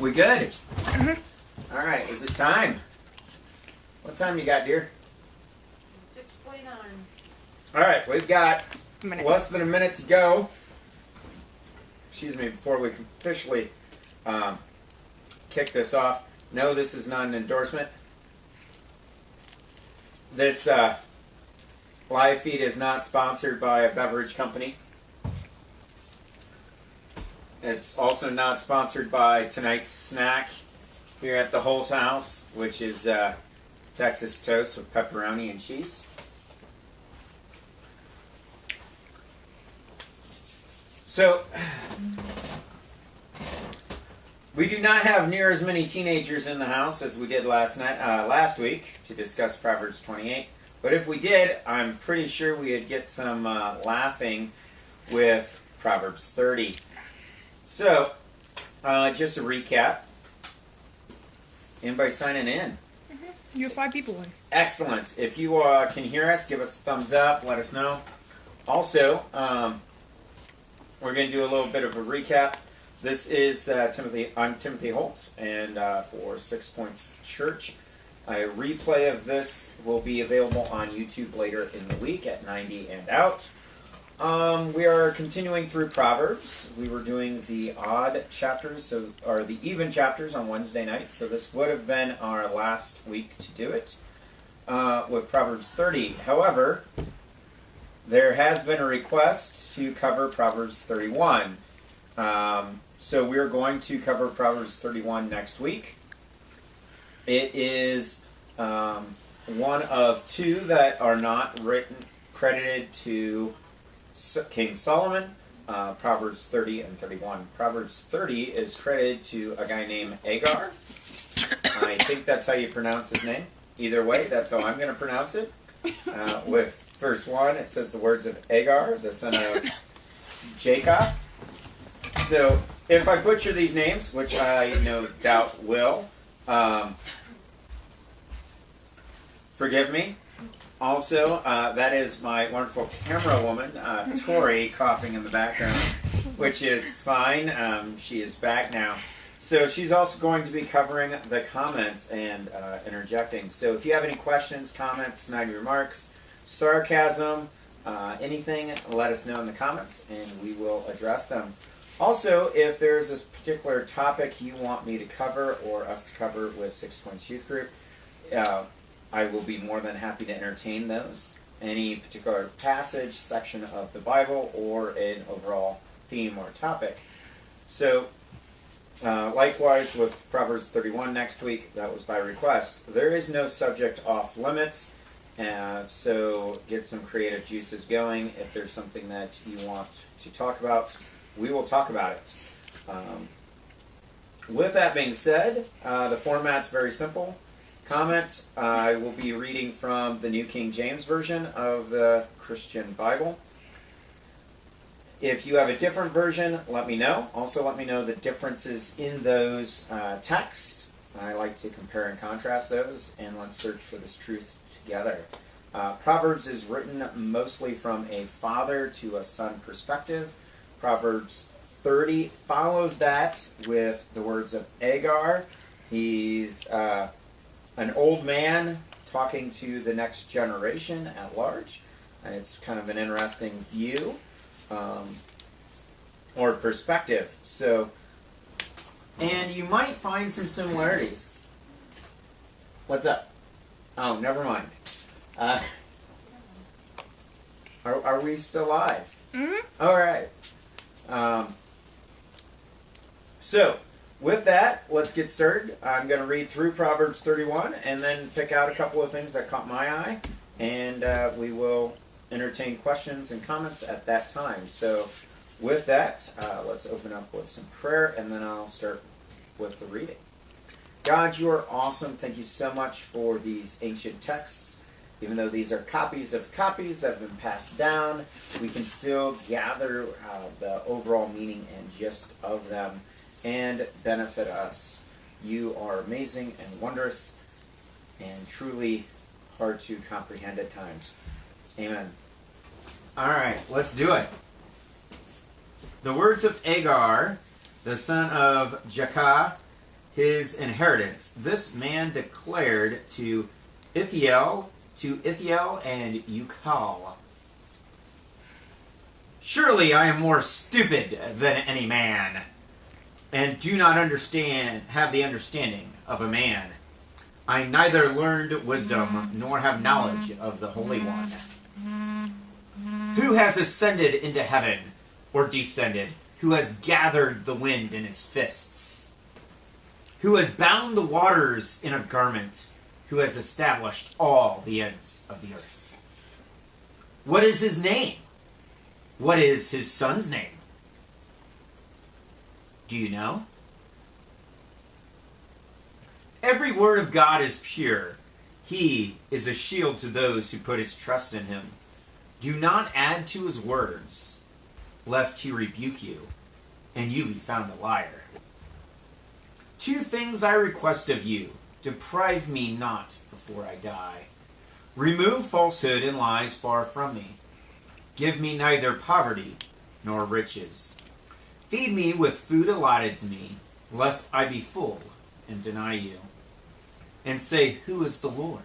We good? Mm-hmm. All right, is it time? What time you got, dear? 6:29. All right, we've got less than a minute to go. Excuse me, before we officially kick this off. No, this is not an endorsement. This live feed is not sponsored by a beverage company. It's also not sponsored by tonight's snack here at the Holt house, which is Texas toast with pepperoni and cheese. So, we do not have near as many teenagers in the house as we did last week to discuss Proverbs 28. But if we did, I'm pretty sure we'd get some laughing with Proverbs 30. So, just a recap. Anybody signing in? Mm-hmm. You have 5 people in. Excellent. If you can hear us, give us a thumbs up. Let us know. Also, we're going to do a little bit of a recap. This is I'm Timothy Holt, and for 6 Points Church. A replay of this will be available on YouTube later in the week at 90 and out. We are continuing through Proverbs. We were doing the odd chapters, or the even chapters on Wednesday nights, so this would have been our last week to do it with Proverbs 30. However, there has been a request to cover Proverbs 31. So we're going to cover Proverbs 31 next week. It is one of 2 that are not credited to King Solomon, Proverbs 30 and 31. Proverbs 30 is credited to a guy named Agar. I think that's how you pronounce his name. Either way, that's how I'm going to pronounce it. With verse 1, it says the words of Agar, the son of Jacob. So, if I butcher these names, which I no doubt will, forgive me. Also, that is my wonderful camera woman, Tori, coughing in the background, which is fine. She is back now. So she's also going to be covering the comments and interjecting. So if you have any questions, comments, snide remarks, sarcasm, anything, let us know in the comments, and we will address them. Also, if there's a particular topic you want me to cover or us to cover with 6 Points Youth Group, I will be more than happy to entertain those. Any particular passage, section of the Bible, or an overall theme or topic. So, likewise with Proverbs 31 next week, that was by request. There is no subject off limits, so get some creative juices going. If there's something that you want to talk about, we will talk about it. With that being said, the format's very simple. Comment, I will be reading from the New King James Version of the Christian Bible. If you have a different version, let me know. Also let me know the differences in those texts. I like to compare and contrast those, and let's search for this truth together. Proverbs is written mostly from a father to a son perspective. Proverbs 30 follows that with the words of Agar. He's an old man talking to the next generation at large. And it's kind of an interesting view or perspective. So, and you might find some similarities. What's up? Oh, never mind. Are we still live? Mm-hmm. All right. So, with that, let's get started. I'm going to read through Proverbs 31 and then pick out a couple of things that caught my eye, and we will entertain questions and comments at that time. So, with that, let's open up with some prayer, and then I'll start with the reading. God, you are awesome. Thank you so much for these ancient texts. Even though these are copies of copies that have been passed down, we can still gather the overall meaning and gist of them and benefit us. You are amazing and wondrous and truly hard to comprehend at times. Amen. All right, let's do it. The words of Agar, the son of Jacob, his inheritance. This man declared to Ithiel, and Ukal, surely I am more stupid than any man, and do not have the understanding of a man. I neither learned wisdom nor have knowledge of the Holy One. Who has ascended into heaven or descended? Who has gathered the wind in his fists? Who has bound the waters in a garment? Who has established all the ends of the earth? What is his name? What is his son's name? Do you know? Every word of God is pure. He is a shield to those who put his trust in him. Do not add to his words, lest he rebuke you, and you be found a liar. 2 things I request of you. Deprive me not before I die. Remove falsehood and lies far from me. Give me neither poverty nor riches. Feed me with food allotted to me, lest I be full and deny you, and say, who is the Lord?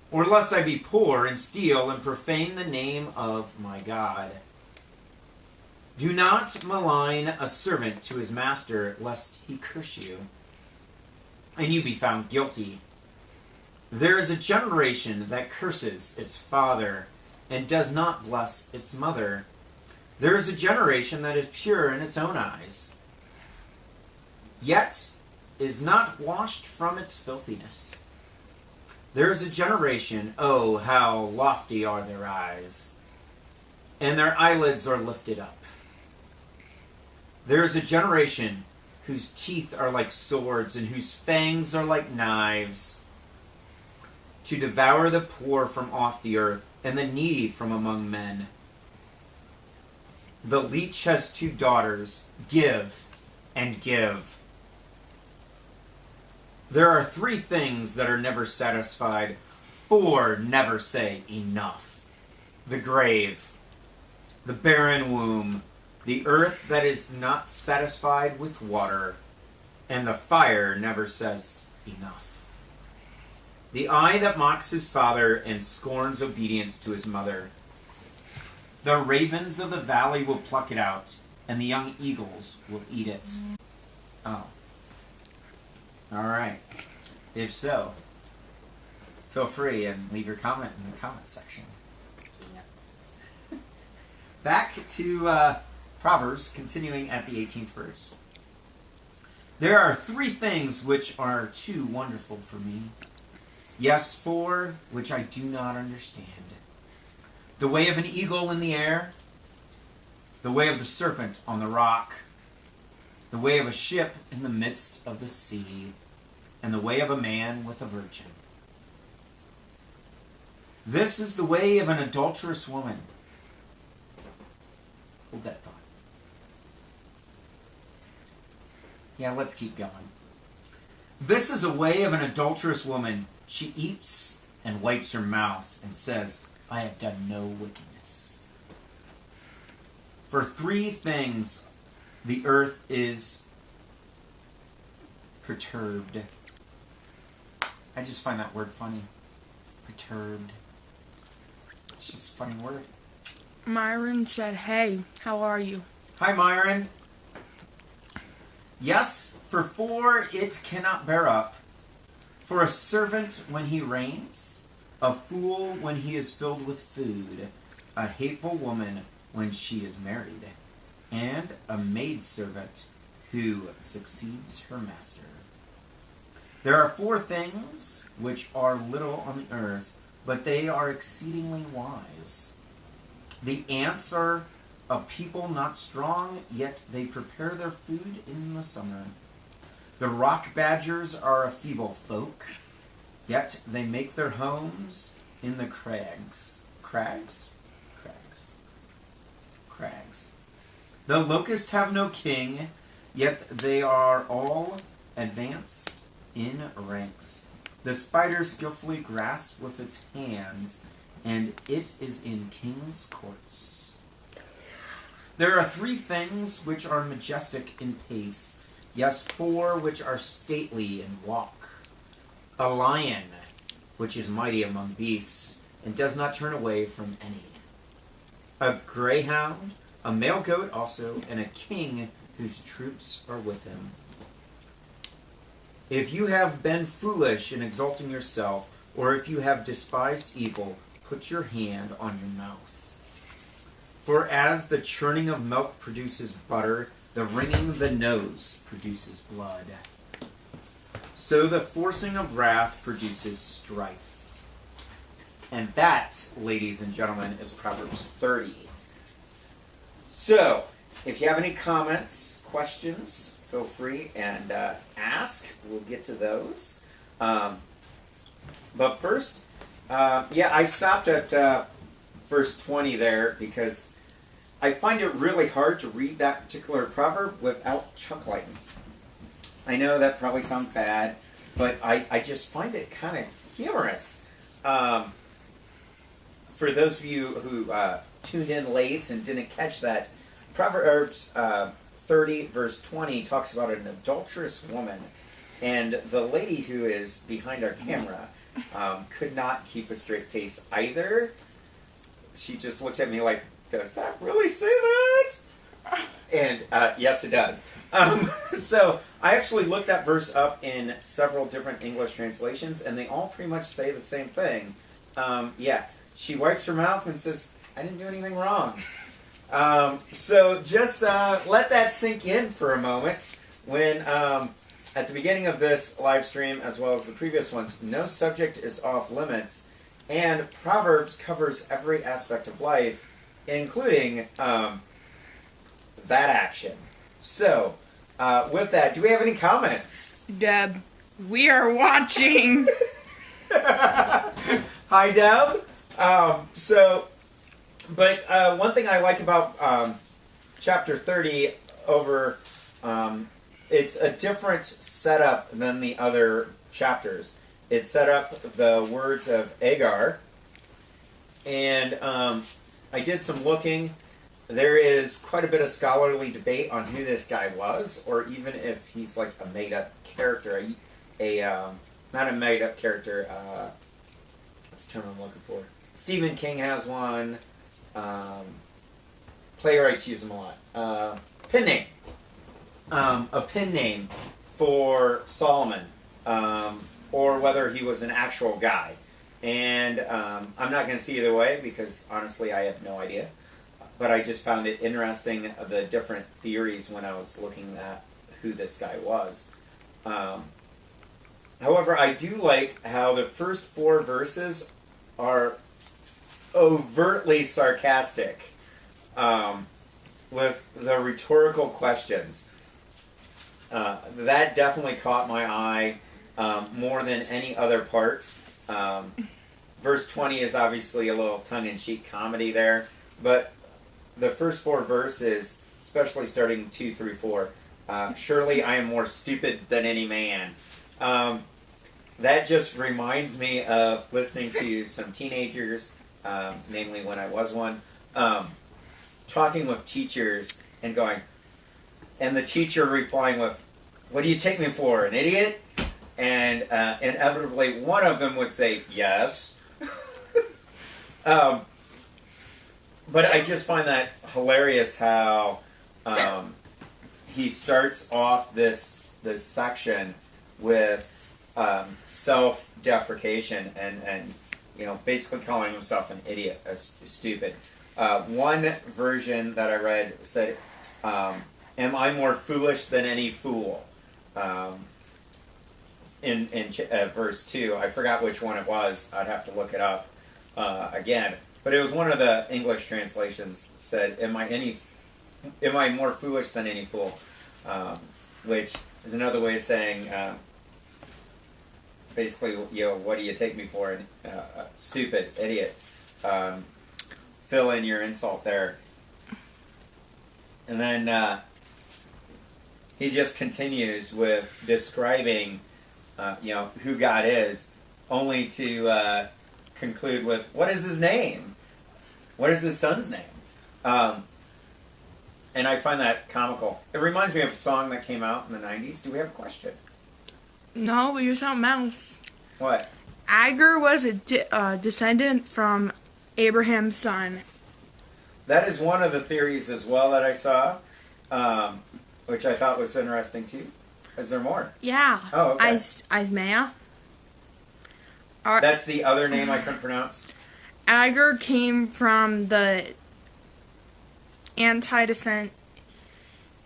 Or lest I be poor and steal and profane the name of my God. Do not malign a servant to his master, lest he curse you, and you be found guilty. There is a generation that curses its father and does not bless its mother. There is a generation that is pure in its own eyes, yet is not washed from its filthiness. There is a generation, oh, how lofty are their eyes, and their eyelids are lifted up. There is a generation whose teeth are like swords and whose fangs are like knives, to devour the poor from off the earth and the needy from among men. The leech has 2 daughters. Give and give. There are 3 things that are never satisfied. 4 never say enough. The grave, the barren womb, the earth that is not satisfied with water, and the fire never says enough. The eye that mocks his father and scorns obedience to his mother. The ravens of the valley will pluck it out, and the young eagles will eat it. Oh. All right. If so, feel free and leave your comment in the comment section. Back to Proverbs, continuing at the 18th verse. There are 3 things which are too wonderful for me. Yes, 4 which I do not understand. The way of an eagle in the air, the way of the serpent on the rock, the way of a ship in the midst of the sea, and the way of a man with a virgin. This is the way of an adulterous woman. Hold that thought. Yeah, let's keep going. This is a way of an adulterous woman. She eats and wipes her mouth and says, I have done no wickedness. For 3 things the earth is perturbed. I just find that word funny. Perturbed. It's just a funny word. Myron said, hey, how are you? Hi, Myron. Yes, for 4 it cannot bear up. For a servant when he reigns, a fool when he is filled with food, a hateful woman when she is married, and a maidservant who succeeds her master. There are 4 things which are little on the earth, but they are exceedingly wise. The ants are a people not strong, yet they prepare their food in the summer. The rock badgers are a feeble folk, yet they make their homes in the crags. Crags? Crags. The locusts have no king, yet they are all advanced in ranks. The spider skillfully grasps with its hands, and it is in king's courts. There are 3 things which are majestic in pace, Yes, 4 which are stately in walk. A lion, which is mighty among beasts, and does not turn away from any. A greyhound, a male goat also, and a king whose troops are with him. If you have been foolish in exalting yourself, or if you have despised evil, put your hand on your mouth. For as the churning of milk produces butter, the wringing of the nose produces blood. So the forcing of wrath produces strife. And that, ladies and gentlemen, is Proverbs 30. So, if you have any comments, questions, feel free and ask. We'll get to those. But first, I stopped at verse 20 there because I find it really hard to read that particular proverb without chuckling. I know that probably sounds bad, but I just find it kind of humorous. For those of you who tuned in late and didn't catch that, Proverbs 30 verse 20 talks about an adulterous woman, and the lady who is behind our camera could not keep a straight face either. She just looked at me like, does that really say that? And yes, it does. So I actually looked that verse up in several different English translations, and they all pretty much say the same thing. She wipes her mouth and says, I didn't do anything wrong. So just let that sink in for a moment. When at the beginning of this live stream, as well as the previous ones, no subject is off limits, and Proverbs covers every aspect of life, including that action. So, with that, do we have any comments? Deb, we are watching. Hi, Deb. One thing I like about chapter 30 over, it's a different setup than the other chapters. It set up the words of Agar, and I did some looking. There is quite a bit of scholarly debate on who this guy was, or even if he's like a made-up character. Not a made-up character. What's the term I'm looking for? Stephen King has one. Playwrights use them a lot. Pen name. A pen name for Solomon, or whether he was an actual guy. And I'm not going to see either way because honestly I have no idea. But I just found it interesting, the different theories when I was looking at who this guy was. However, I do like how the first 4 verses are overtly sarcastic with the rhetorical questions. That definitely caught my eye more than any other part. Verse 20 is obviously a little tongue-in-cheek comedy there, but the first 4 verses, especially starting 2 through 4, surely I am more stupid than any man. That just reminds me of listening to some teenagers, namely when I was one, talking with teachers and going, and the teacher replying with, what do you take me for, an idiot? And inevitably one of them would say, yes. But I just find that hilarious how he starts off this section with self-deprecation and basically calling himself an idiot, stupid. One version that I read said, am I more foolish than any fool? In verse 2. I forgot which one it was. I'd have to look it up again. But it was one of the English translations said, am I more foolish than any fool? Which is another way of saying, basically, what do you take me for? Stupid, idiot. Fill in your insult there. And then he just continues with describing, who God is, only to conclude with, what is his name? What is his son's name? And I find that comical. It reminds me of a song that came out in the 90s. Do we have a question? No, but you're something else. What? Agar was a descendant from Abraham's son. That is one of the theories as well that I saw, which I thought was interesting too. Is there more? Yeah. Oh, okay. Ismaiah. That's the other name I couldn't pronounce. Agar came from the antecedent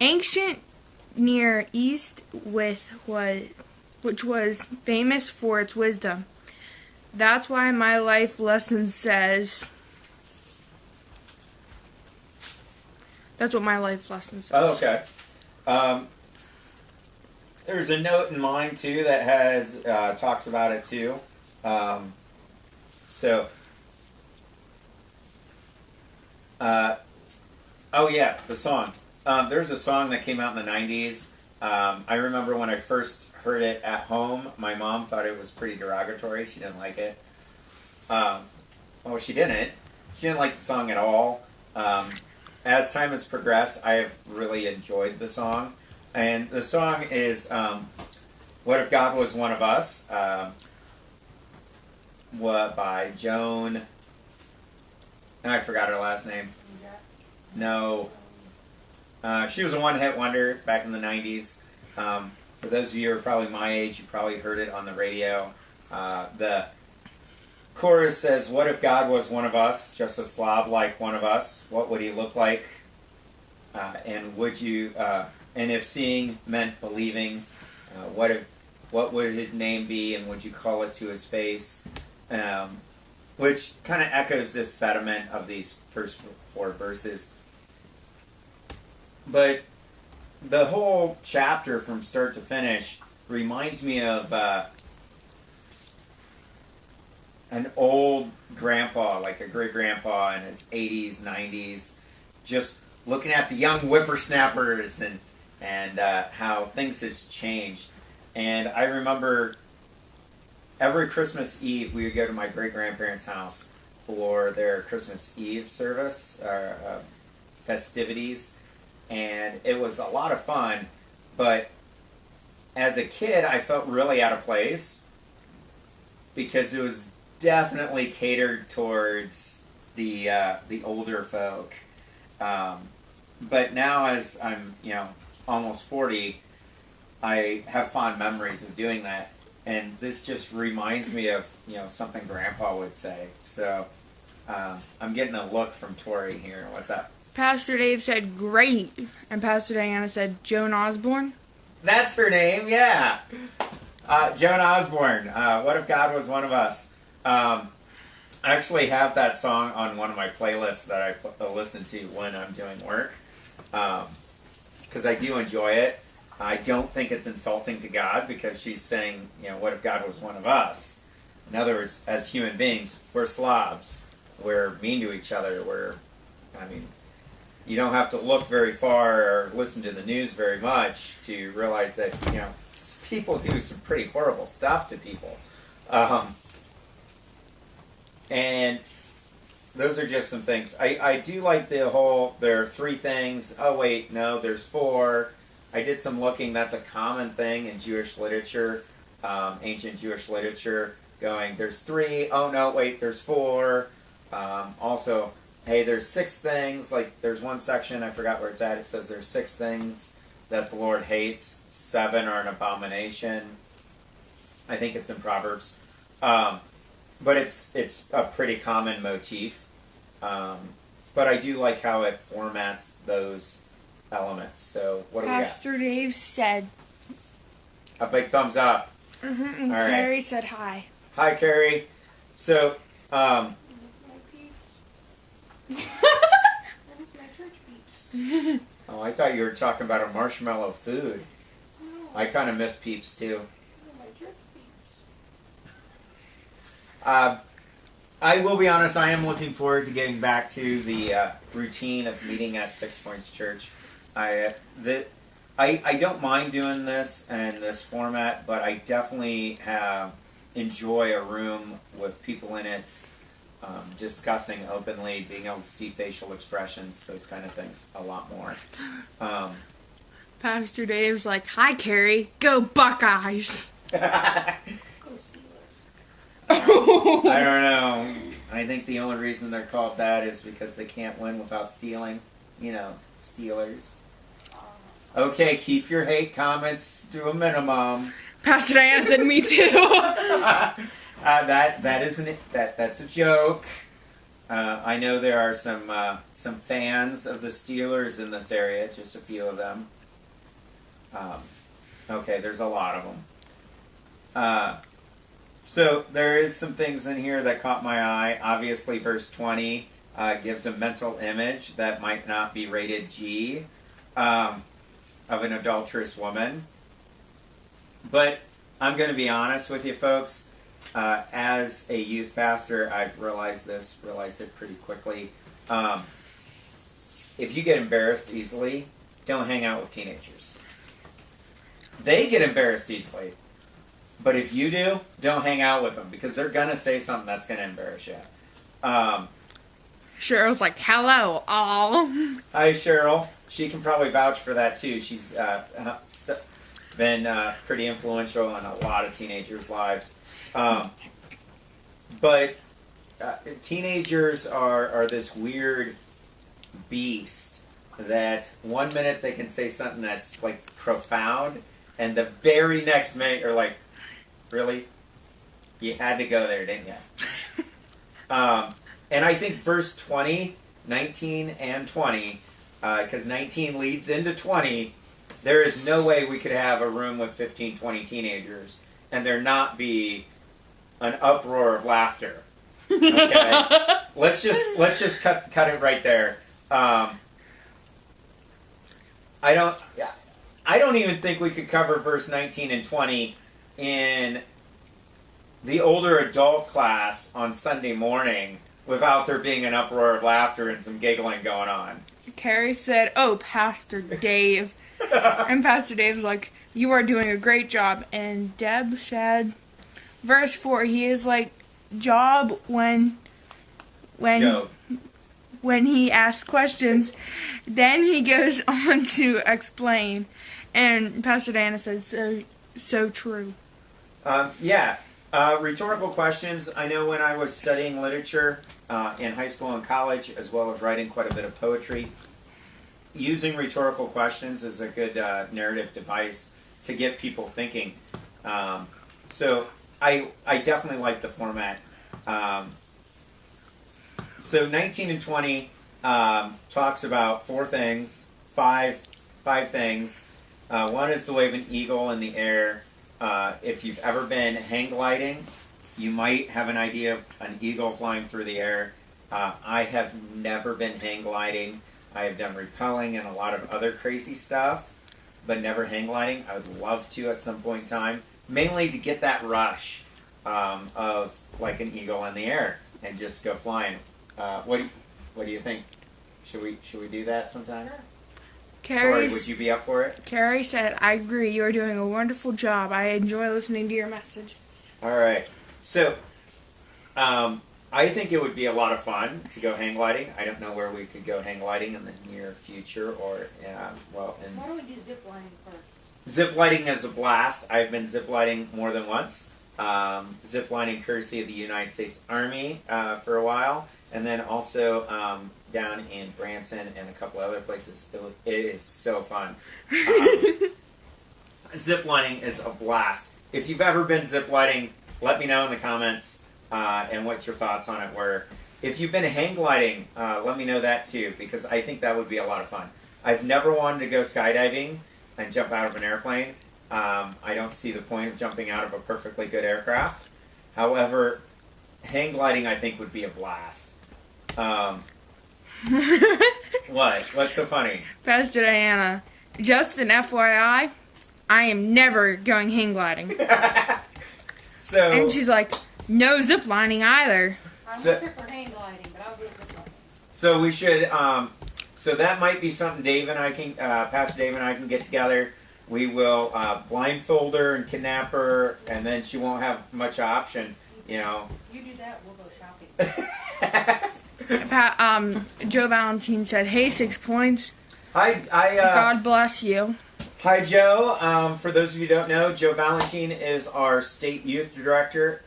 ancient Near East which was famous for its wisdom. That's why my life lesson says. That's what my life lesson says. Oh, okay. There's a note in mine too that has talks about it too. Oh yeah, the song. There's a song that came out in the 90s. I remember when I first heard it at home, my mom thought it was pretty derogatory. She didn't like it. Well, she didn't. She didn't like the song at all. As time has progressed, I have really enjoyed the song. And the song is What If God Was One of Us? By Joan. I forgot her last name. No. She was a one-hit wonder back in the 90s. For those of you who are probably my age, you probably heard it on the radio. The chorus says, what if God was one of us, just a slob like one of us? What would he look like? And would you... and if seeing meant believing, what would his name be, and would you call it to his face? Which kind of echoes this sentiment of these first 4 verses. But the whole chapter from start to finish reminds me of an old grandpa, like a great-grandpa in his 80s, 90s, just looking at the young whippersnappers and how things has changed. And I remember every Christmas Eve we would go to my great-grandparents' house for their Christmas Eve service, festivities, and it was a lot of fun. But as a kid, I felt really out of place because it was definitely catered towards the older folk. But now, as I'm almost 40, I have fond memories of doing that, and this just reminds me of something Grandpa would say. So I'm getting a look from Tori here. What's up? Pastor Dave said great, and Pastor Diana said Joan Osborne. That's her name, yeah. Joan Osborne. What if God was one of us? I actually have that song on one of my playlists that I listen to when I'm doing work, because I do enjoy it. I don't think it's insulting to God because she's saying, what if God was one of us? In other words, as human beings, we're slobs. We're mean to each other. You don't have to look very far or listen to the news very much to realize that, people do some pretty horrible stuff to people. And those are just some things. I do like the whole, there are 3 things. Oh, wait, no, there's 4. I did some looking. That's a common thing in Jewish literature, ancient Jewish literature, going, there's 3. Oh, no, wait, there's 4. Also, hey, there's 6 things. Like, there's one section, I forgot where it's at. It says there's 6 things that the Lord hates. 7 are an abomination. I think it's in Proverbs. But it's a pretty common motif. But I do like how it formats those elements. So what do we got? Pastor Dave said. A big thumbs up. Mm-hmm, and All right. Carrie said hi. Hi, Carrie. So, That was my church peeps. oh, I thought you were talking about a marshmallow food. No, I kind of miss Peeps too. my church peeps. I will be honest, I am looking forward to getting back to the routine of meeting at 6 Points Church. I don't mind doing this and this format, but I definitely enjoy a room with people in it discussing openly, being able to see facial expressions, those kind of things a lot more. Pastor Dave's like, "Hi, Carrie. Go Buckeyes." Go Steelers. I don't know. I think the only reason they're called that is because they can't win without stealing. You know, Steelers. Okay, keep your hate comments to a minimum. Pastor Diana said, "Me too." That's a joke. I know there are some fans of the Steelers in this area, just a few of them. Okay, there's a lot of them. So there is some things in here that caught my eye. Obviously, verse 20 gives a mental image that might not be rated G of an adulterous woman. But I'm going to be honest with you folks. As a youth pastor, I've realized it pretty quickly. If you get embarrassed easily, don't hang out with teenagers. They get embarrassed easily. But if you do, don't hang out with them because they're going to say something that's going to embarrass you. Cheryl's like, "Hello, all." Hi, Cheryl. She can probably vouch for that, too. She's been pretty influential in a lot of teenagers' lives. But teenagers are this weird beast that one minute they can say something that's like profound, and the very next minute you're like, really? You had to go there, didn't you? And I think verse 20, 19 and 20, because 19 leads into 20, there is no way we could have a room with 15, 20 teenagers and there not be an uproar of laughter. Okay? let's just cut it right there. I don't even think we could cover verse 19 and 20 in the older adult class on Sunday morning without there being an uproar of laughter and some giggling going on. Carrie said, "Oh, Pastor Dave." And Pastor Dave's like, "You are doing a great job." And Deb said, verse 4, he is like Job when he asks questions. Then he goes on to explain. And Pastor Diana said, so true. Rhetorical questions. I know when I was studying literature in high school and college, as well as writing quite a bit of poetry, using rhetorical questions is a good narrative device to get people thinking. So I definitely like the format. So 19 and 20 talks about five things. One is the wave of an eagle in the air. If you've ever been hang gliding, you might have an idea of an eagle flying through the air. I have never been hang gliding. I have done rappelling and a lot of other crazy stuff, but never hang gliding. I would love to at some point in time, mainly to get that rush of like an eagle in the air and just go flying. What do you think? Should we do that sometime? Corey, would you be up for it? Carrie said, "I agree. You are doing a wonderful job. I enjoy listening to your message." All right. So, I think it would be a lot of fun to go hang gliding. I don't know where we could go hang gliding in the near future or, Why don't we do zip lining first? Zip lining is a blast. I've been zip lining more than once. Zip lining courtesy of the United States Army for a while. And then also down in Branson and a couple other places. It is so fun. Zip lining is a blast. If you've ever been zip lining, let me know in the comments and what your thoughts on it were. If you've been hang gliding, let me know that too, because I think that would be a lot of fun. I've never wanted to go skydiving and jump out of an airplane. I don't see the point of jumping out of a perfectly good aircraft. However, hang gliding I think would be a blast. What? What's so funny? Pastor Diana, just an FYI, I am never going hang gliding. So, and she's like, "No zip lining either." I'm looking for hang gliding, but I'll do zip lining. So we should. So that might be something Pastor Dave and I can get together. We will blindfold her and kidnap her, and then she won't have much option. You know. You do that, we'll go shopping. Joe Valentine said, "Hey, 6 points. Hi, God bless you." Hi, Joe. For those of you who don't know, Joe Valentine is our state youth director.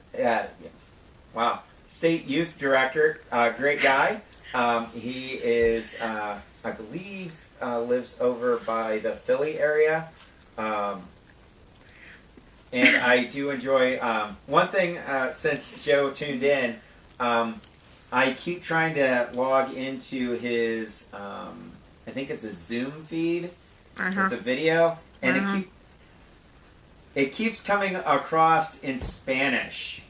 Wow, state youth director. Great guy. He is, I believe, lives over by the Philly area. And I do enjoy one thing since Joe tuned in. I keep trying to log into his, I think it's a Zoom feed with the video, and it keeps coming across in Spanish.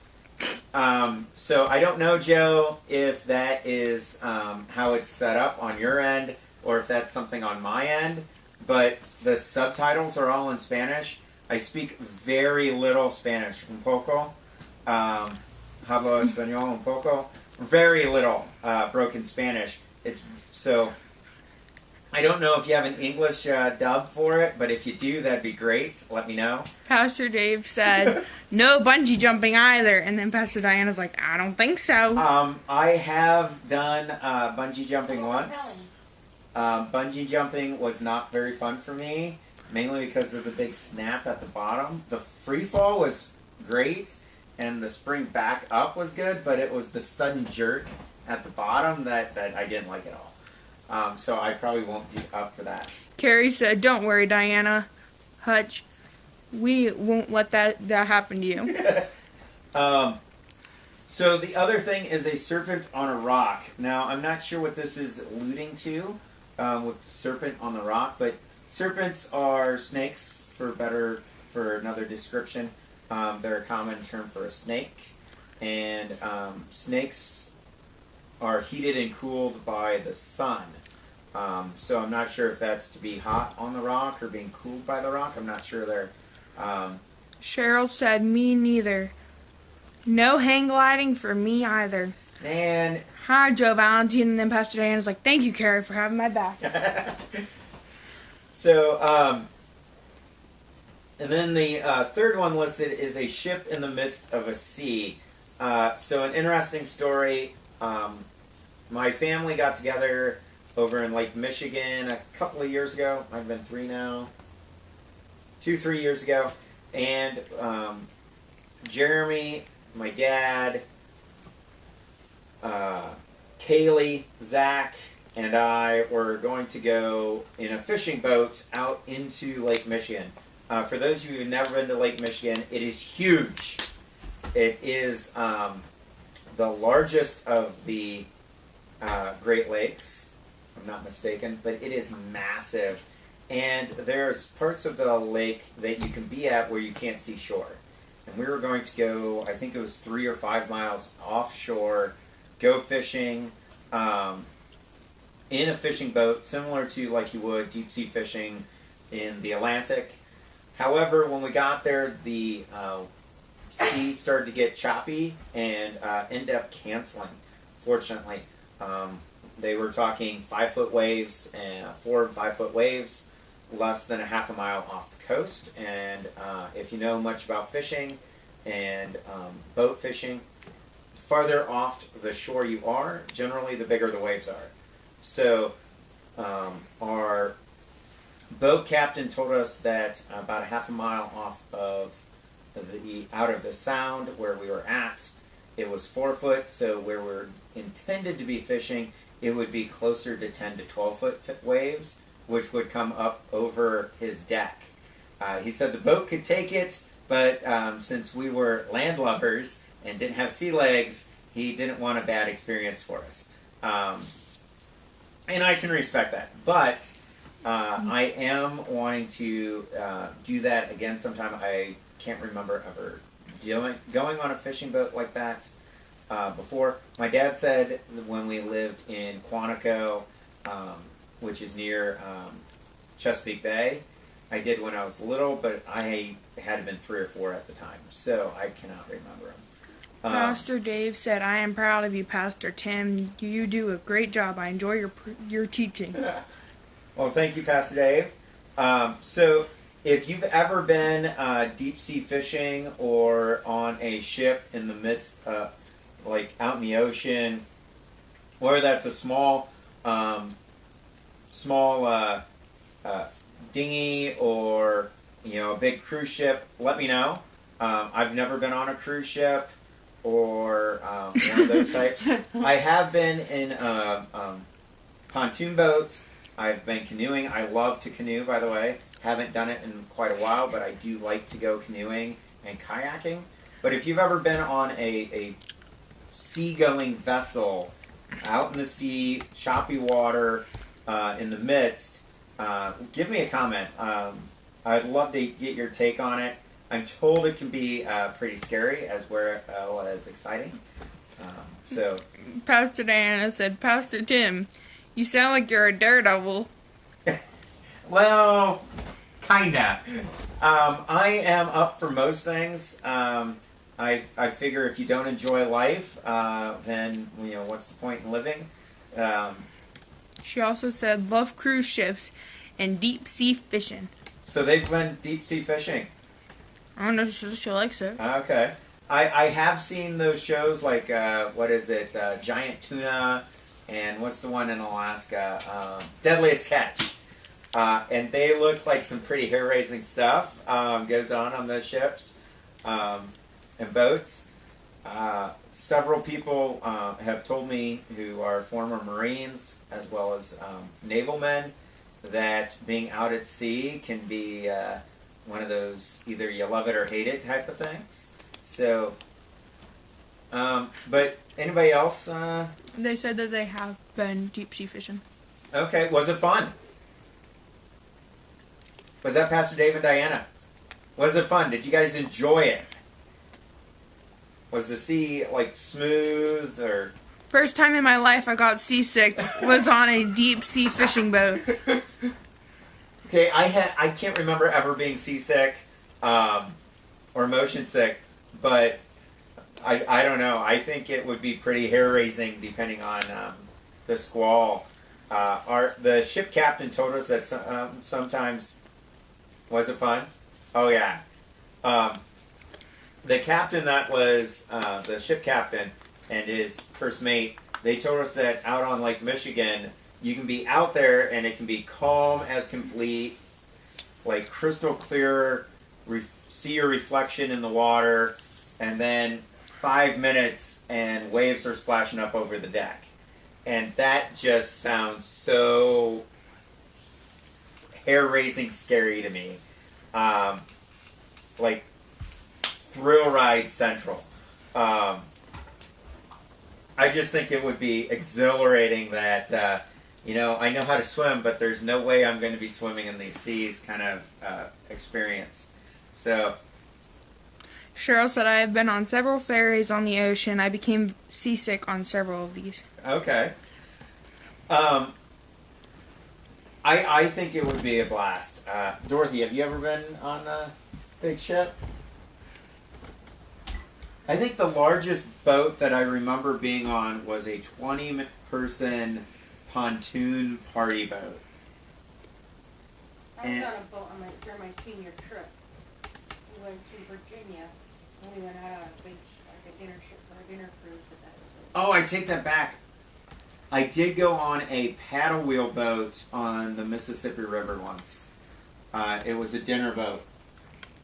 So I don't know, Joe, if that is how it's set up on your end, or if that's something on my end, but the subtitles are all in Spanish. I speak very little Spanish, un poco. Hablo español un poco. Very little broken Spanish. It's so. I don't know if you have an English dub for it, but if you do, that'd be great. Let me know. Pastor Dave said, "No bungee jumping either," and then Pastor Diana's like, "I don't think so." I have done bungee jumping once. Bungee jumping was not very fun for me, mainly because of the big snap at the bottom. The free fall was great, and the spring back up was good, but it was the sudden jerk at the bottom that I didn't like at all. So I probably won't do up for that. Carrie said, "Don't worry, Diana. Hutch, we won't let that happen to you." So the other thing is a serpent on a rock. Now, I'm not sure what this is alluding to with the serpent on the rock, but serpents are snakes, for another description. They're a common term for a snake. And snakes are heated and cooled by the sun. So I'm not sure if that's to be hot on the rock or being cooled by the rock. I'm not sure there. Cheryl said, "Me neither. No hang gliding for me either." And hi, Joe Valentine, and then Pastor Diana's like, "Thank you, Carrie, for having my back." So, and then the third one listed is a ship in the midst of a sea. So an interesting story. My family got together over in Lake Michigan a couple of years ago. I've been 3 now. 2-3 years ago. And Jeremy, my dad, Kaylee, Zach, and I were going to go in a fishing boat out into Lake Michigan. For those of you who've never been to Lake Michigan, it is huge. It is the largest of the Great Lakes, if I'm not mistaken, but it is massive. And there's parts of the lake that you can be at where you can't see shore. And we were going to go, I think it was 3 or 5 miles offshore, go fishing in a fishing boat, similar to like you would deep sea fishing in the Atlantic. However, when we got there, the sea started to get choppy and ended up canceling, fortunately. They were talking 5-foot waves and 4 and 5 foot waves, less than a half a mile off the coast. And if you know much about fishing and boat fishing, farther off the shore you are, generally the bigger the waves are. So our boat captain told us that about a half a mile off of out of the sound where we were at, it was 4 foot. So where we're intended to be fishing, it would be closer to 10 to 12 foot waves, which would come up over his deck. He said the boat could take it, but since we were landlubbers and didn't have sea legs, he didn't want a bad experience for us. And I can respect that. But I am wanting to do that again sometime. I can't remember ever going on a fishing boat like that before. My dad said when we lived in Quantico, which is near Chesapeake Bay, I did when I was little, but I had been 3 or 4 at the time, so I cannot remember them. Pastor Dave said, "I am proud of you, Pastor Tim. You do a great job. I enjoy your teaching." Well, thank you, Pastor Dave. So if you've ever been deep sea fishing or on a ship in the midst of, like out in the ocean, whether that's a small dinghy or a big cruise ship, let me know. I've never been on a cruise ship or one of those types. I have been in pontoon boats. I've been canoeing. I love to canoe, by the way. Haven't done it in quite a while, but I do like to go canoeing and kayaking. But if you've ever been on a seagoing vessel out in the sea, choppy water, in the midst, give me a comment. I'd love to get your take on it. I'm told it can be pretty scary as well as exciting. So, Pastor Diana said, Pastor Tim, you sound like you're a daredevil. Well, kinda. I am up for most things. I figure if you don't enjoy life, then what's the point in living? She also said, love cruise ships and deep sea fishing. So they've been deep sea fishing. I don't know if she likes it. Okay. I have seen those shows like, what is it, Giant Tuna, and what's the one in Alaska? Deadliest Catch. And they look like some pretty hair-raising stuff goes on those ships and boats. Several people have told me who are former Marines as well as naval men that being out at sea can be one of those either you love it or hate it type of things. So, but anybody else? They said that they have been deep sea fishing. Okay, was it fun? Was that Pastor Dave and Diana? Was it fun? Did you guys enjoy it? Was the sea like smooth or? First time in my life I got seasick was on a deep sea fishing boat. Okay, I can't remember ever being seasick or motion sick, but I don't know. I think it would be pretty hair raising depending on the squall. The ship captain told us that sometimes. Was it fun? Oh yeah. The captain that was the ship captain and his first mate, they told us that out on Lake Michigan, you can be out there and it can be calm as complete, like crystal clear, see your reflection in the water, and then 5 minutes and waves are splashing up over the deck. And that just sounds so hair-raising scary to me. Like thrill ride central. I just think it would be exhilarating that, I know how to swim, but there's no way I'm going to be swimming in these seas kind of experience. So, Cheryl said, I have been on several ferries on the ocean. I became seasick on several of these. Okay. I think it would be a blast. Dorothy, have you ever been on a big ship? I think the largest boat that I remember being on was a 20-person pontoon party boat. I was on a boat during my senior trip. We went to Virginia, and we went out on a beach, like a dinner ship or a dinner cruise. But that was Oh, I take that back. I did go on a paddle wheel boat on the Mississippi River once. It was a dinner boat.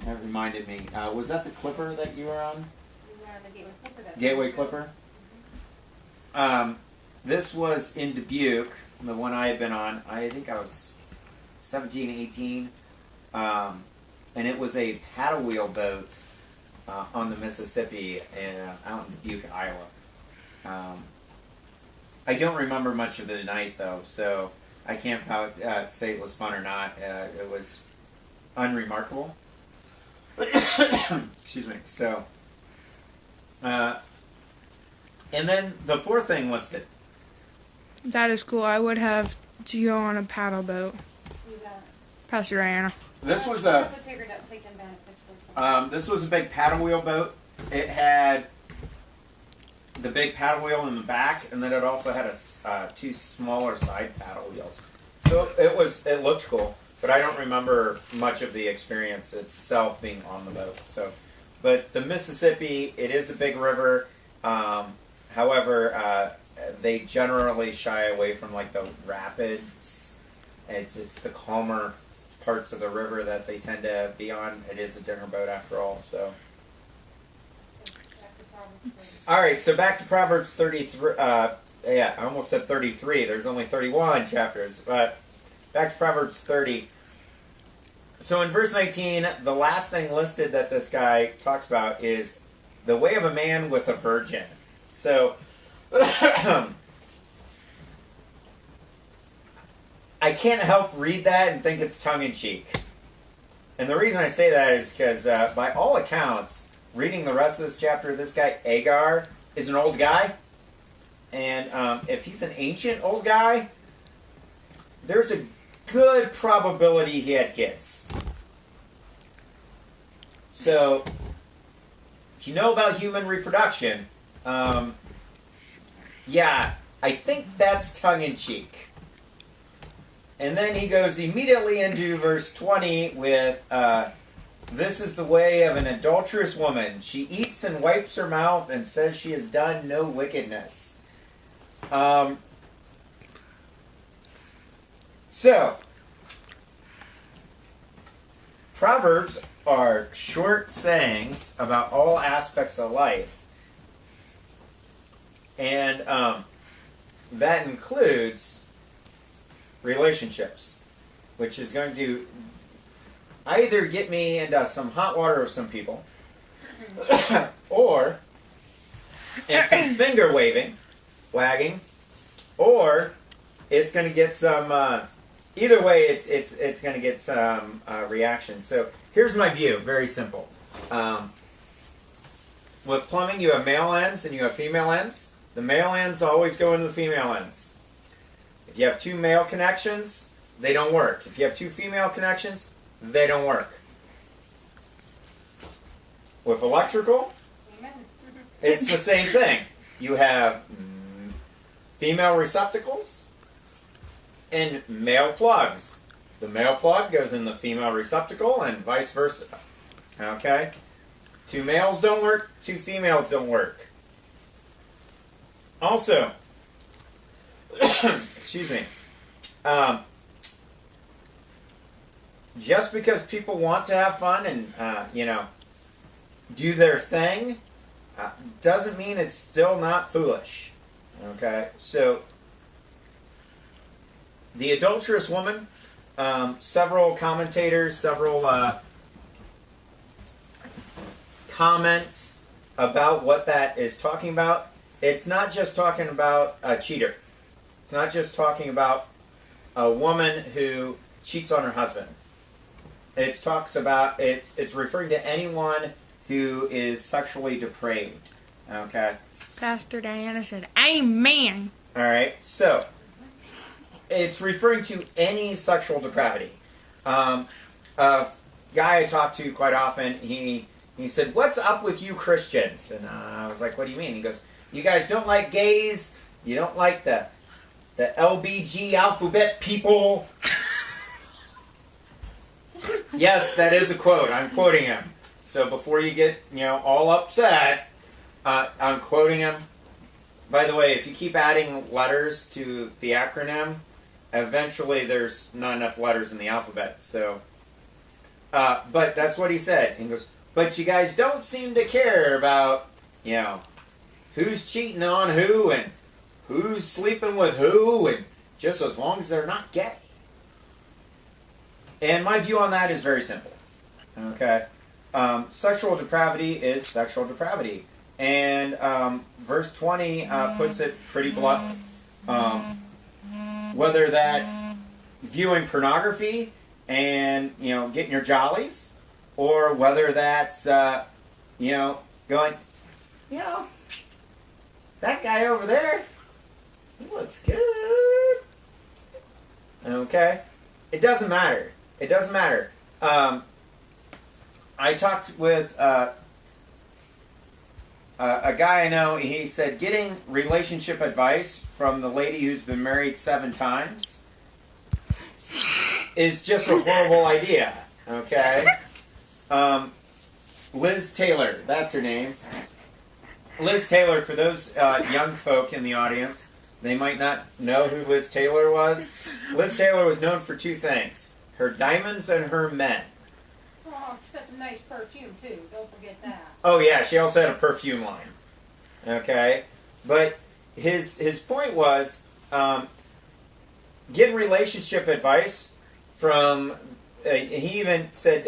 That reminded me. Was that the Clipper that you were on? We went on the Gateway Clipper. Gateway Clipper? Mm-hmm. This was in Dubuque, the one I had been on. I think I was 17, 18. And it was a paddle wheel boat on the Mississippi out in Dubuque, Iowa. I don't remember much of the night, though, so I can't say it was fun or not. It was unremarkable. Excuse me. So, and then the fourth thing listed. That is cool. I would have to go on a paddle boat. You got it. Pastor Diana. This was I'll go take them down. this was a big paddle wheel boat. It had the big paddle wheel in the back, and then it also had two smaller side paddle wheels. So it looked cool, but I don't remember much of the experience itself being on the boat. So, but the Mississippi, it is a big river. However, they generally shy away from like the rapids. It's the calmer parts of the river that they tend to be on. It is a dinner boat after all, so. All right, so back to Proverbs 33. I almost said 33. There's only 31 chapters, but back to Proverbs 30. So in verse 19, the last thing listed that this guy talks about is the way of a man with a virgin. So I can't help read that and think it's tongue-in-cheek. And the reason I say that is because by all accounts, reading the rest of this chapter, this guy Agar is an old guy. And if he's an ancient old guy, there's a good probability he had kids. So, if you know about human reproduction, yeah, I think that's tongue-in-cheek. And then he goes immediately into verse 20 with, this is the way of an adulterous woman. She eats and wipes her mouth and says she has done no wickedness. So, Proverbs are short sayings about all aspects of life. And that includes relationships, which is going to either get me into some hot water with some people, or and some finger wagging, or it's going to get some. Either way, it's going to get some reaction. So here's my view. Very simple. With plumbing, you have male ends and you have female ends. The male ends always go into the female ends. If you have two male connections, they don't work. If you have two female connections, they don't work. With electrical, it's the same thing. You have female receptacles and male plugs. The male plug goes in the female receptacle and vice versa. Okay? Two males don't work, two females don't work. Also, excuse me, just because people want to have fun and, do their thing, doesn't mean it's still not foolish. Okay? So, the adulterous woman, several commentators, several comments about what that is talking about. It's not just talking about a cheater. It's not just talking about a woman who cheats on her husband. It's referring to anyone who is sexually depraved. Okay? Pastor Diana said, amen. All right, so it's referring to any sexual depravity. A guy I talk to quite often, he said, "What's up with you Christians?" And I was like, "What do you mean?" He goes, "You guys don't like gays. You don't like the LBG alphabet people." Yes, that is a quote. I'm quoting him. So before you get all upset, I'm quoting him. By the way, if you keep adding letters to the acronym, eventually there's not enough letters in the alphabet. So, but that's what he said. He goes, "But you guys don't seem to care about, who's cheating on who and who's sleeping with who, and just as long as they're not gay." And my view on that is very simple. Okay? Sexual depravity is sexual depravity. And verse 20 puts it pretty blunt. Whether that's viewing pornography and, getting your jollies, or whether that's, going, that guy over there, he looks good. Okay? It doesn't matter. It doesn't matter. I talked with a guy I know. He said getting relationship advice from the lady who's been married 7 times is just a horrible idea. Okay? Liz Taylor, that's her name. Liz Taylor, for those young folk in the audience, they might not know who Liz Taylor was. Liz Taylor was known for two things: her diamonds and her men. Oh, she's got some nice perfume too. Don't forget that. Oh yeah, she also had a perfume line. Okay, but his point was getting relationship advice from. He even said,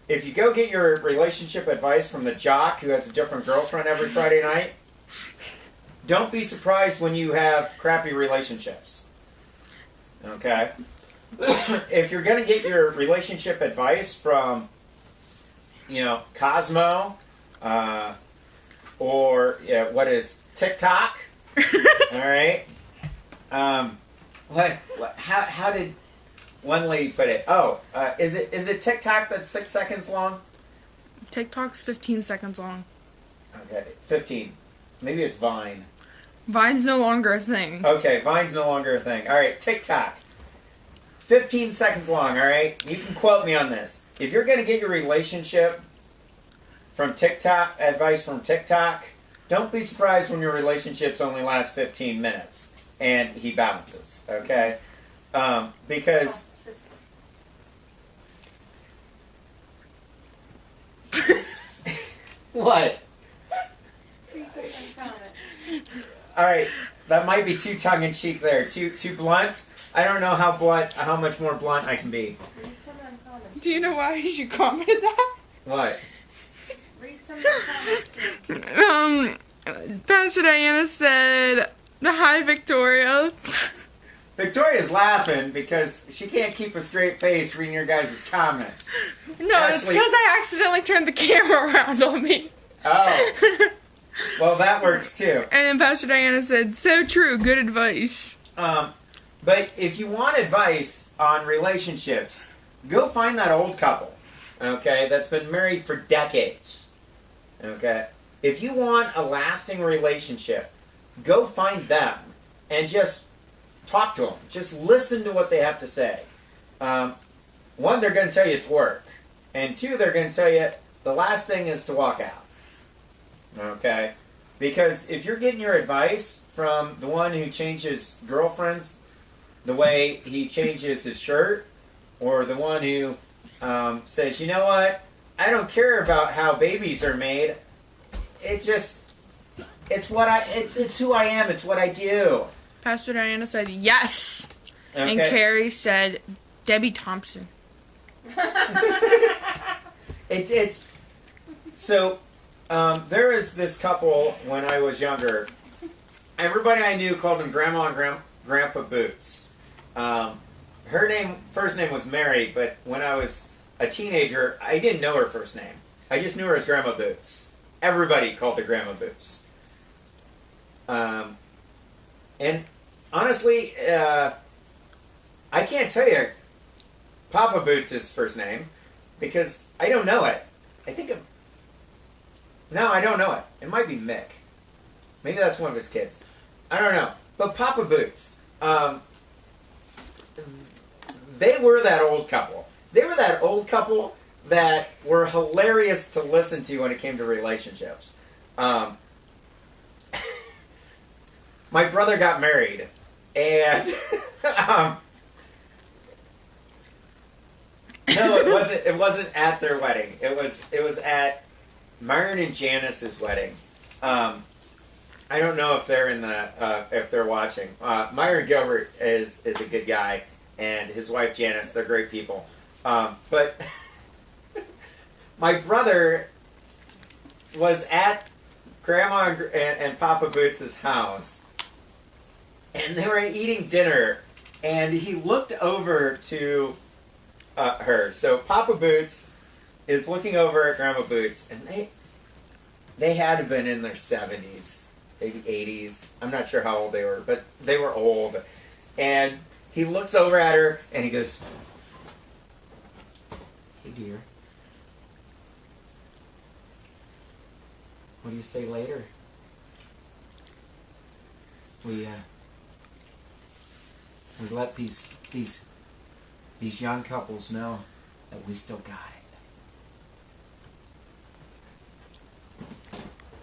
if you go get your relationship advice from the jock who has a different girlfriend every Friday night, don't be surprised when you have crappy relationships. Okay? If you're going to get your relationship advice from, Cosmo, or what is TikTok? All right. How did one lady put it? Oh, is it TikTok that's 6 seconds long? TikTok's 15 seconds long. Okay, 15. Maybe it's Vine. Vine's no longer a thing. Okay, Vine's no longer a thing. All right, TikTok. 15 seconds long, all right? You can quote me on this. If you're going to get your relationship from TikTok, advice from TikTok, don't be surprised when your relationships only last 15 minutes and he bounces, okay? Because... What? All right, that might be too tongue-in-cheek there. Too blunt. I don't know how much more blunt I can be. Do you know why you commented that? What? Read some of the comments. Pastor Diana said, "Hi, Victoria." Victoria's laughing because she can't keep a straight face reading your guys' comments. No, it's because I accidentally turned the camera around on me. Oh. Well, that works too. And then Pastor Diana said, "So true, good advice." But if you want advice on relationships, go find that old couple, okay, that's been married for decades, okay? If you want a lasting relationship, go find them and just talk to them. Just listen to what they have to say. One, they're going to tell you it's work. And two, they're going to tell you the last thing is to walk out. Okay? Because if you're getting your advice from the one who changes girlfriends the way he changes his shirt, or the one who says, you know what, I don't care about how babies are made. It's who I am. It's what I do. Pastor Diana said, "Yes." Okay. And Carrie said, "Debbie Thompson." So there is this couple when I was younger. Everybody I knew called them Grandma and Grandpa Boots. Her first name was Mary, but when I was a teenager, I didn't know her first name. I just knew her as Grandma Boots. Everybody called her Grandma Boots. And honestly, I can't tell you Papa Boots' first name because I don't know it. No, I don't know it. It might be Mick. Maybe that's one of his kids. I don't know. But Papa Boots, they were that old couple. They were that old couple that were hilarious to listen to when it came to relationships. My brother got married, and no, it wasn't at their wedding. It was at Myron and Janice's wedding. I don't know if they're if they're watching. Myron Gilbert is a good guy, and his wife Janice, they're great people. But my brother was at Grandma and Papa Boots' house, and they were eating dinner, and he looked over to her. So Papa Boots is looking over at Grandma Boots, and they had to have been in their 70s, maybe 80s. I'm not sure how old they were, but they were old. And he looks over at her, and he goes, "Hey, dear. What do you say later? We let these young couples know that we still got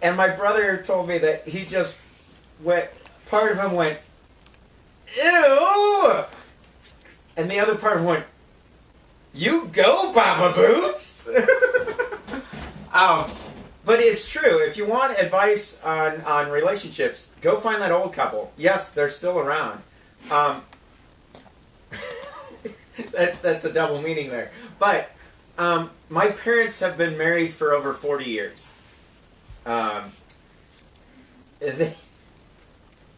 And my brother told me that he just went, part of him went, ew! And the other part of him went, you go, Papa Boots! But it's true. If you want advice on relationships, go find that old couple. Yes, they're still around. That's a double meaning there. But my parents have been married for over 40 years.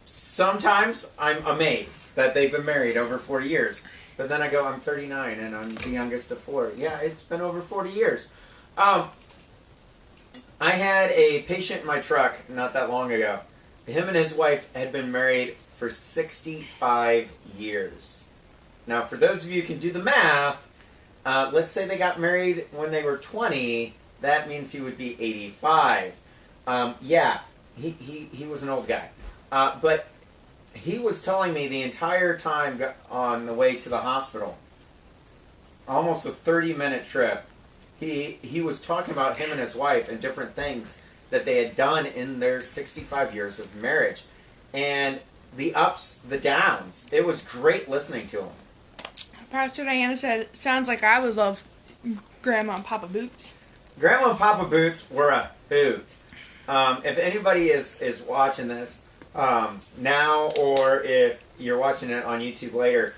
Sometimes I'm amazed that they've been married over 40 years. But then I go, I'm 39 and I'm the youngest of 4. Yeah, it's been over 40 years. I had a patient in my truck not that long ago. Him and his wife had been married for 65 years. Now, for those of you who can do the math, let's say they got married when they were 20. That means he would be 85. Yeah, he was an old guy. But he was telling me the entire time on the way to the hospital, almost a 30-minute trip, he was talking about him and his wife and different things that they had done in their 65 years of marriage. And the ups, the downs. It was great listening to him. Pastor Diana said, sounds like I would love Grandma and Papa Boots. Grandma and Papa Boots were a hoot. If anybody is watching this now, or if you're watching it on YouTube later,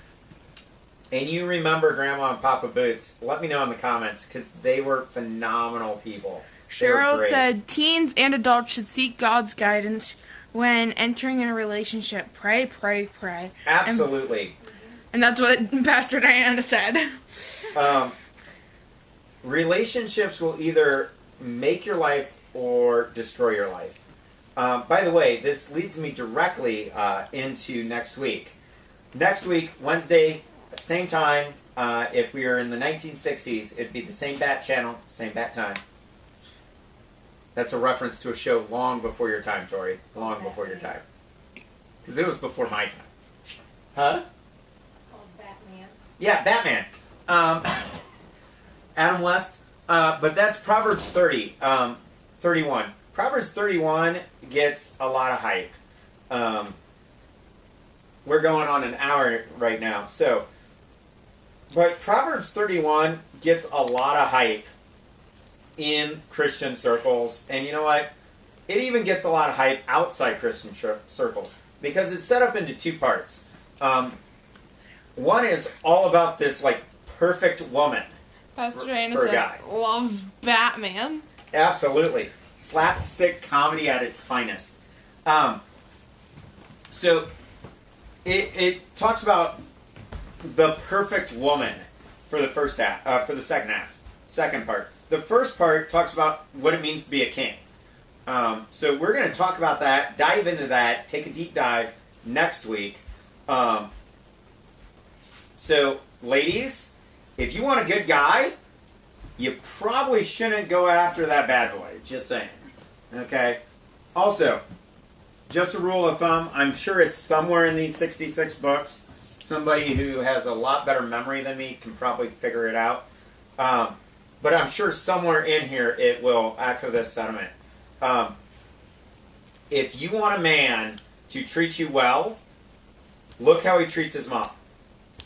and you remember Grandma and Papa Boots, let me know in the comments, because they were phenomenal people. Cheryl said, teens and adults should seek God's guidance when entering in a relationship. Pray, pray, pray. Absolutely. And that's what Pastor Diana said. Relationships will either make your life or destroy your life. By the way, this leads me directly into next week. Next week, Wednesday, same time. If we were in the 1960s, it'd be the same bat channel, same bat time. That's a reference to a show long before your time, Tori. Long before your time. Because it was before my time. Huh? Called Batman. Yeah, Batman. Adam West. But that's Proverbs 31. Proverbs 31 gets a lot of hype. We're going on an hour right now. But Proverbs 31 gets a lot of hype in Christian circles. And you know what? It even gets a lot of hype outside Christian circles. Because it's set up into two parts. One is all about this, like, perfect woman. Pastor Diana for a said, guy. loves Batman. Absolutely. Slapstick comedy at its finest. So, it talks about the perfect woman for the first half, for the second half. Second part. The first part talks about what it means to be a king. So we're going to talk about that, dive into that, take a deep dive next week. So, ladies, if you want a good guy, you probably shouldn't go after that bad boy. Just saying. Okay? Also, just a rule of thumb, I'm sure it's somewhere in these 66 books. Somebody who has a lot better memory than me can probably figure it out. But I'm sure somewhere in here it will echo this sentiment. If you want a man to treat you well, look how he treats his mom.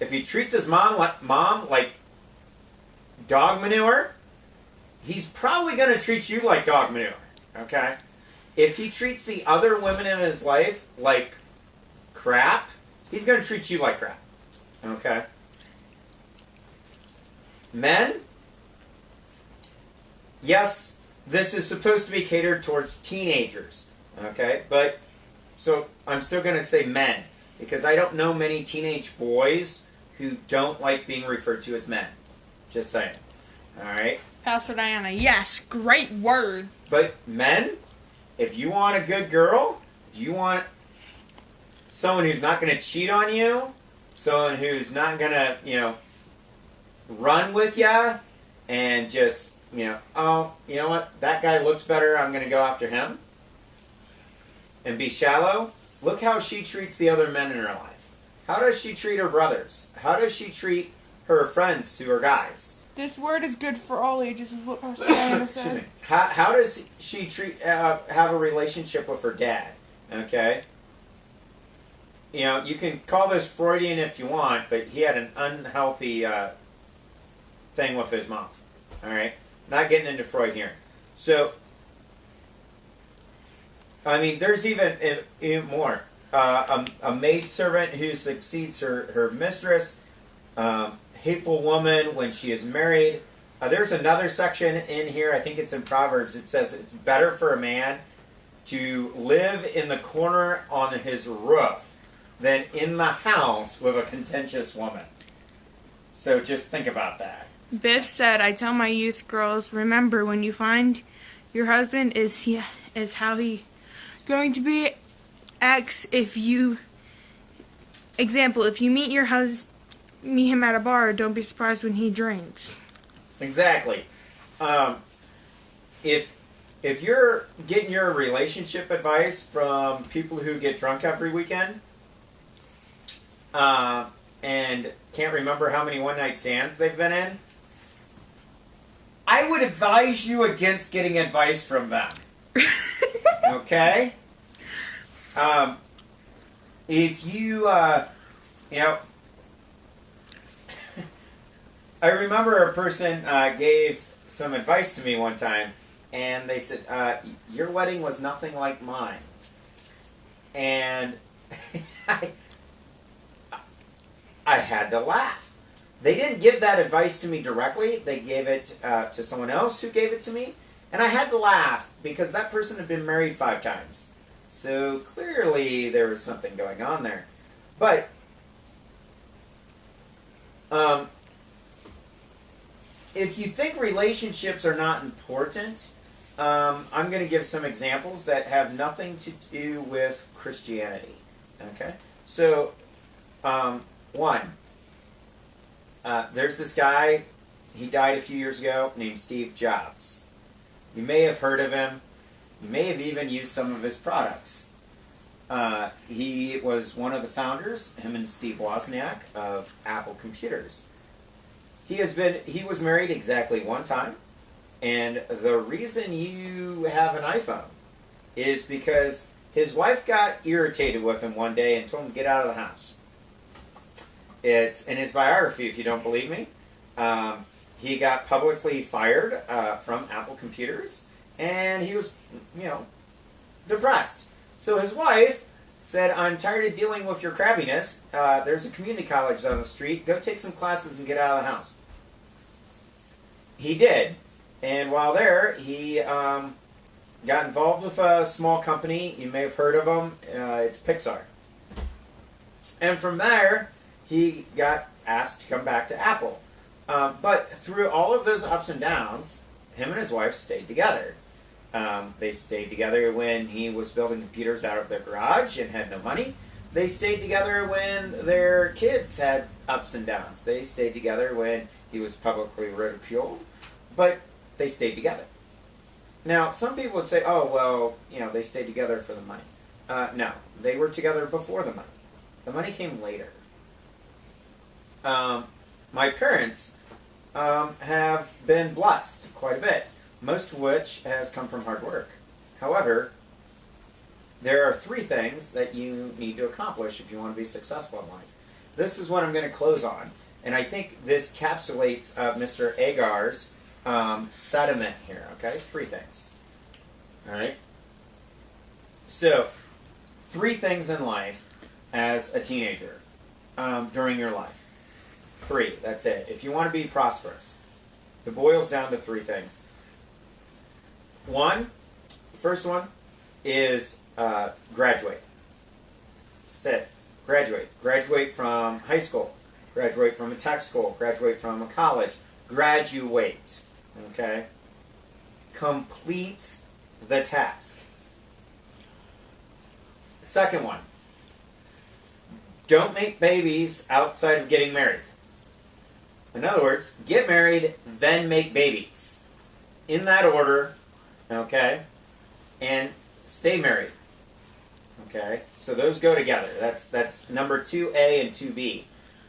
If he treats his mom like dog manure, he's probably going to treat you like dog manure. Okay? If he treats the other women in his life like crap, he's going to treat you like crap. Okay? Men, yes, this is supposed to be catered towards teenagers. Okay? But, so I'm still going to say men, because I don't know many teenage boys who don't like being referred to as men. Just saying. Alright? Pastor Diana, yes, great word. But men, if you want a good girl, if you want someone who's not going to cheat on you, someone who's not going to, run with you and just, oh, you know what, that guy looks better, I'm going to go after him, and be shallow, look how she treats the other men in her life. How does she treat her brothers? How does she treat her friends who are guys? This word is good for all ages, is what Pastor Diana Excuse me. said. How does she have a relationship with her dad? Okay. You know, you can call this Freudian if you want, but he had an unhealthy thing with his mom. All right, not getting into Freud here. So, I mean, there's even more. A maidservant who succeeds her mistress, hateful woman when she is married. There's another section in here, I think it's in Proverbs, it says it's better for a man to live in the corner on his roof than in the house with a contentious woman. So just think about that. Biff said, I tell my youth girls, remember, when you find your husband is how he going to be X. If you meet him at a bar, don't be surprised when he drinks. Exactly. If you're getting your relationship advice from people who get drunk every weekend and can't remember how many one-night stands they've been in, I would advise you against getting advice from them. Okay? If you, I remember a person gave some advice to me one time, and they said, your wedding was nothing like mine. And I had to laugh. They didn't give that advice to me directly. They gave it to someone else who gave it to me. And I had to laugh because that person had been married 5 times. So clearly there was something going on there. But if you think relationships are not important, I'm going to give some examples that have nothing to do with Christianity. Okay? So, one, there's this guy, he died a few years ago, named Steve Jobs. You may have heard of him. You may have even used some of his products. He was one of the founders, him and Steve Wozniak, of Apple Computers. He was married exactly 1 time, and the reason you have an iPhone is because his wife got irritated with him one day and told him to get out of the house. It's in his biography, if you don't believe me. He got publicly fired from Apple Computers, and he was, depressed. So his wife said, I'm tired of dealing with your crabbiness. There's a community college down the street. Go take some classes and get out of the house. He did. And while there, he got involved with a small company. You may have heard of them. It's Pixar. And from there, he got asked to come back to Apple. But through all of those ups and downs, him and his wife stayed together. They stayed together when he was building computers out of their garage and had no money. They stayed together when their kids had ups and downs. They stayed together when he was publicly ridiculed. But they stayed together. Now, some people would say, oh, well, they stayed together for the money. No, they were together before the money. The money came later. My parents have been blessed quite a bit, most of which has come from hard work. However, there are 3 things that you need to accomplish if you want to be successful in life. This is what I'm going to close on, and I think this encapsulates Mr. Agar's sediment here, okay? 3 things. All right? So, 3 things in life as a teenager during your life. 3, that's it. If you want to be prosperous, it boils down to 3 things. The first one is graduate. That's it. Graduate. Graduate from high school. Graduate from a tech school. Graduate from a college. Graduate. Okay? Complete the task. Second one. Don't make babies outside of getting married. In other words, get married, then make babies. In that order, okay? And stay married. Okay? So those go together. That's number 2A and 2B.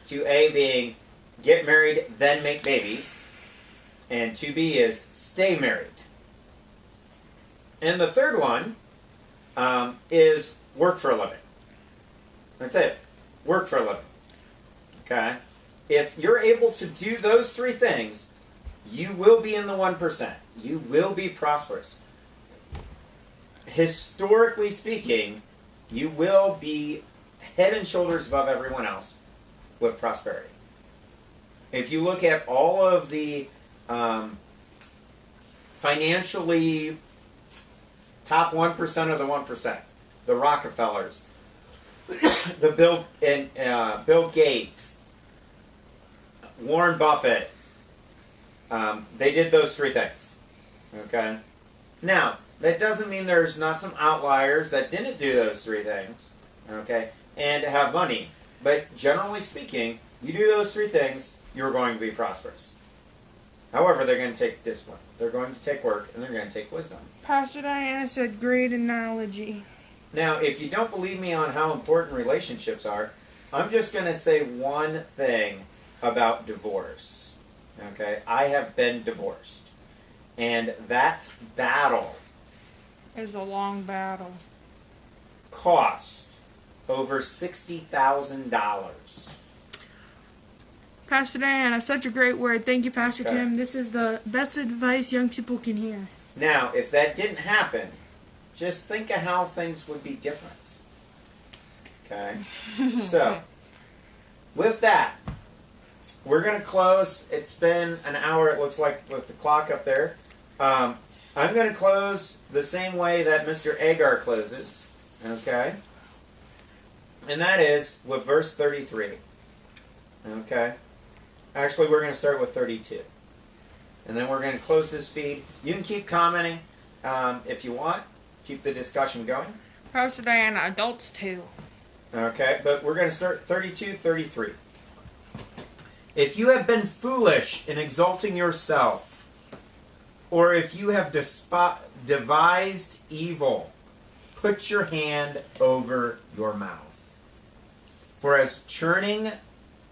2A being get married, then make babies. And 2B is stay married. And the third one is work for a living. That's it. Work for a living. Okay? If you're able to do those three things, you will be in the 1%. You will be prosperous. Historically speaking, you will be head and shoulders above everyone else with prosperity. If you look at all of the financially top 1% of the 1%, the Rockefellers, the Bill Gates, Warren Buffett, they did those three things. Okay? Now, that doesn't mean there's not some outliers that didn't do those three things, okay, and have money. But generally speaking, you do those three things, you're going to be prosperous. However, they're going to take discipline. They're going to take work, and they're going to take wisdom. Pastor Diana said, great analogy. Now, if you don't believe me on how important relationships are, I'm just going to say one thing about divorce. Okay? I have been divorced. And that battle It's a long battle. cost over $60,000. Pastor Diana, such a great word. Thank you, Pastor Okay. Tim. This is the best advice young people can hear. Now, if that didn't happen, just think of how things would be different. Okay? So, with that, we're going to close. It's been an hour, it looks like, with the clock up there. I'm going to close the same way that Mr. Agar closes. Okay? And that is with verse 33. Okay? Actually, we're going to start with 32. And then we're going to close this feed. You can keep commenting if you want. Keep the discussion going. Pastor Diana, adults too. Okay, but we're going to start 32, 33. If you have been foolish in exalting yourself, or if you have devised evil, put your hand over your mouth. For as churning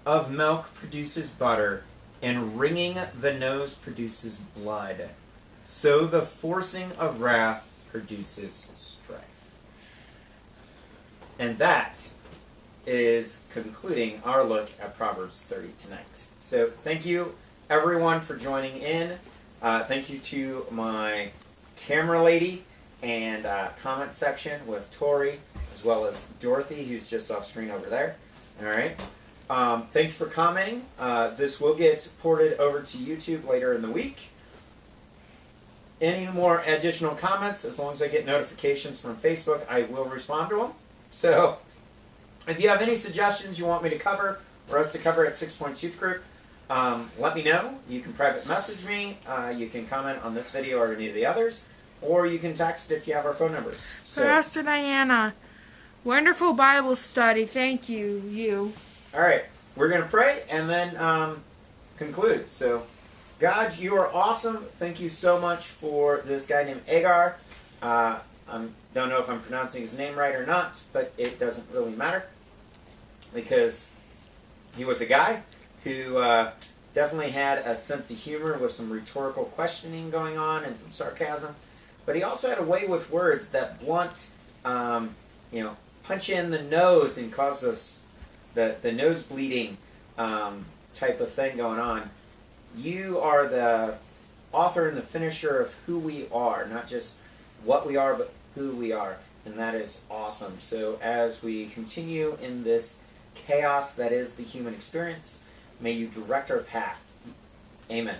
of milk produces butter, and wringing the nose produces blood, so the forcing of wrath produces strife. And that is concluding our look at Proverbs 30 tonight. So thank you, everyone, for joining in. Thank you to my camera lady and comment section with Tori, as well as Dorothy, who's just off screen over there. All right. Thank you for commenting. This will get ported over to YouTube later in the week. Any more additional comments, as long as I get notifications from Facebook, I will respond to them. So, if you have any suggestions you want me to cover, or us to cover at 6 Point Youth Group, let me know. You can private message me. You can comment on this video or any of the others. Or you can text if you have our phone numbers. So, Pastor Diana, wonderful Bible study. Thank you. all right, we're going to pray and then conclude. So, God, you are awesome. Thank you so much for this guy named Agar. I don't know if I'm pronouncing his name right or not, but it doesn't really matter because he was a guy who definitely had a sense of humor with some rhetorical questioning going on and some sarcasm. But he also had a way with words that blunt, punch you in the nose and cause us the nose bleeding type of thing going on. You are the author and the finisher of who we are, not just what we are, but who we are. And that is awesome. So as we continue in this chaos that is the human experience, may you direct our path. Amen.